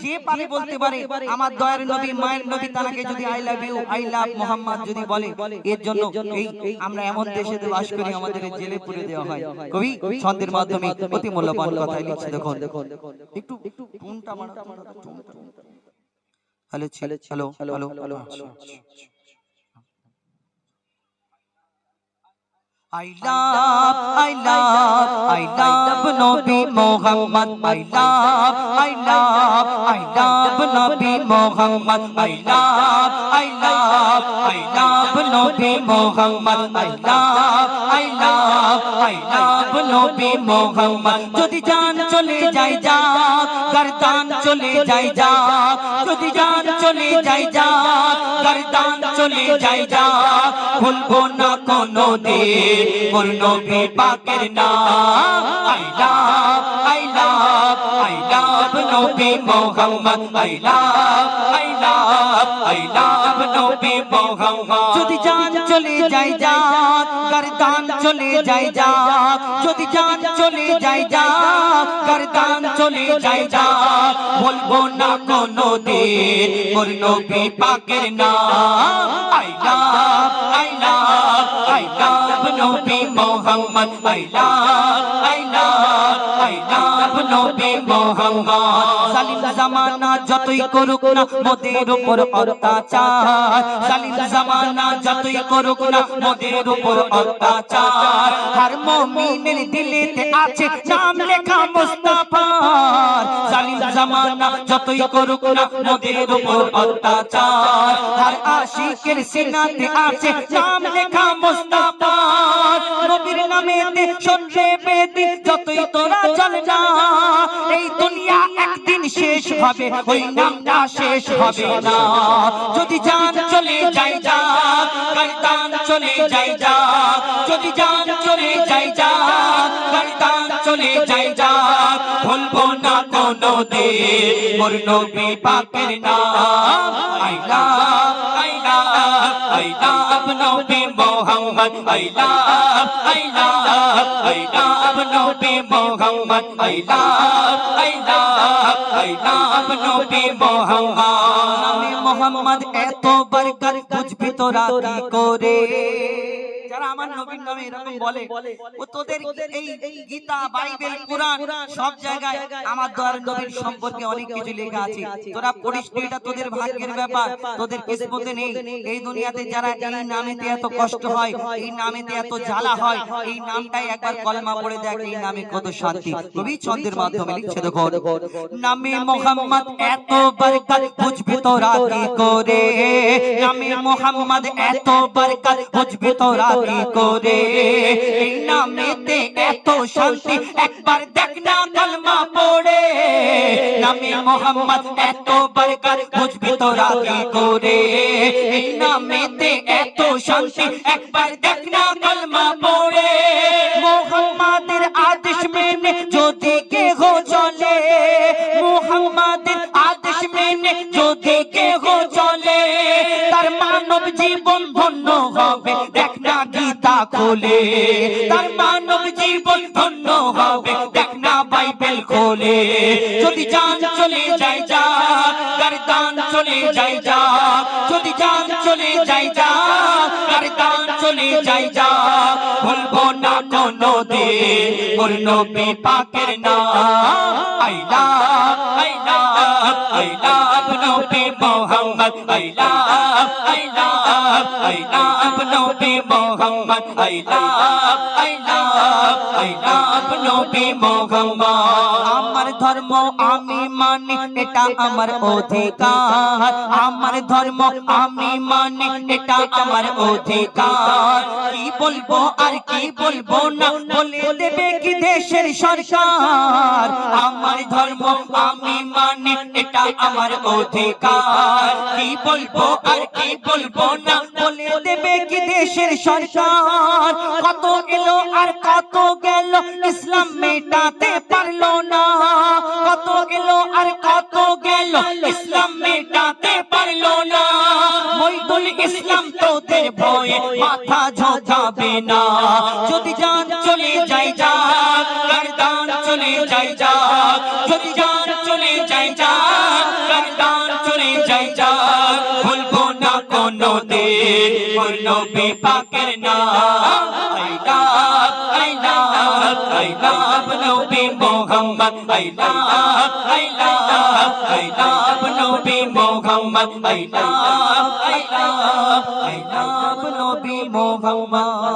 যে পারে বলতে পারে আমার দয়ার নবী মায়ের নবী তাকে যদি I love you I love Mohammad যদি বলে এর জন্য এই আমরা এমন দেশে বাস করি আমাদের জেলে পুরে দেওয়া হয়। কবি ছন্দের মাধ্যমে অতি মূল্যবান কথা লিখছে দেখুন একটু কোনটা মারা hello hello hello I love Nabi Muhammad. I love Nabi Muhammad. I love Nabi Muhammad. I love Nabi Muhammad. যদি জান চলে যায় যা গর্দান চলে যায় যা যদি জান চলে যায় যা গর্দান চলে যায় যা ভুলবো না কোনো দিন মোর নবী পাকের নাম I love নবী মুহাম্মদ I love নবী মুহাম্মদ যদি জান চলে যায় যা গর্দান চলে যায় যা যদি জান চলে যায় যা গর্দান চলে যায় যা বলবো না কোনো দিন মোর নবী পাকের নাম I love Nabi Muhammad I love Nabi Muhammad জালিম জামানা যতই করুক না মোদের উপর অত্যাচার জালিম জামানা যতই করুক না মোদের উপর অত্যাচার হর মুমিনের দিলেতে আছে নাম লেখা মুস্তাফার জালিম জামানা যতই করুক না মোদের উপর অত্যাচার হর আশিকের সিনাতে আছে নাম লেখা মুস্তাফার নবীর নামেতে শুনরে বেদিন যতই তোরা চলে যা এই দুনিয়া একদিন শেষ হবে ওই নামটা শেষ হবে না যদি জান চলে যায় যা গর্দান চলে যায় যা যদি জান চলে যায় যা গর্দান চলে যায় যা ভুলবো না কোনো দিন মোর নবী পাকের নাম I love Nabi Muhammad I love Nabi Muhammad I love Nabi Muhammad নামে মোহাম্মদ এত বরকত বুঝবি তোরা কি করে যারা আমার নবীর নামে এরকম বলে ও তোদের এই গীতা বাইবেল কুরআন সব জায়গায় আমার দয়ার নবীর সম্পর্কে অনেক কিছু লেখা আছে তোরা পড়িস এটা তোদের ভাগ্যের ব্যাপার তোদের কিসমতে নেই এই দুনিয়াতে যারা এই নামেতে এত কষ্ট হয় এই নামেতে এত জ্বালা হয় এই নামটাই একবার কলমা পড়ে দেখ এই নামে কত শান্তি কবি ছন্দের মাধ্যমে লিখছে দেখো নামে মোহাম্মদ এত বরকত বুঝবি তোরা কি করে নামে মোহাম্মদ এত বরকত বুঝবি তোরা কি করে এই নামেতে এত শান্তি একবার দেখ না কলমা পড়ে নামে মোহাম্মদ এত বরকত বুঝবি তোরা কি করে এই নামেতে এত শান্তি একবার দেখ না কলমা পড়ে মোহাম্মদের আদেশ মেনে যদি কেহ চলে মোহাম্মদের আদেশ মেনে যদি কেহ চলে তার মানব জীবন ধন্য হবে দেখ না গীতা খোলে তার মানব জীবন ধন্য হবে দেখ না বাইবেল খোলে যদি জান চলে যায় যা গর্দান চলে যায় যা যদি জান চলে যায় যা গর্দান চলে যায় যা ভুলবো না কোনো দিন মোর নবী পাকের নাম I love Nabi Muhammad I love Nabi Muhammad I love Nabi Muhammad আমার ধর্ম আমি মানি এটা আমার অধিকার আমার ধর্ম আমি মানি এটা আমার অধিকার কি বলবো আর কি বলবো না বলে দেবে কি দেশের সরকার আমার ধর্ম আমি মানি এটা আমার অধিকার কি বলবো আর কি বলবো না বলে দেবে কি দেশের সরকার কত এলো আর কত গেল ইসলাম মেটাতে পারলো না কত এলো আর কত গেল ইসলাম মেটাতে পারলো না মইদুল ইসলাম তোদের ভয়ে মাথা ঝোঁকাবে না যদি জান চলে যায় যা গর্দান চলে যায় যা যদি জান চলে যায় যা যাই যাক ভুলবো না কোনোদিন মোর নবী পাকের নাম I love নবী মোহাম্মদ I love নবী মোহাম্মদ I love নবী মোহাম্মদ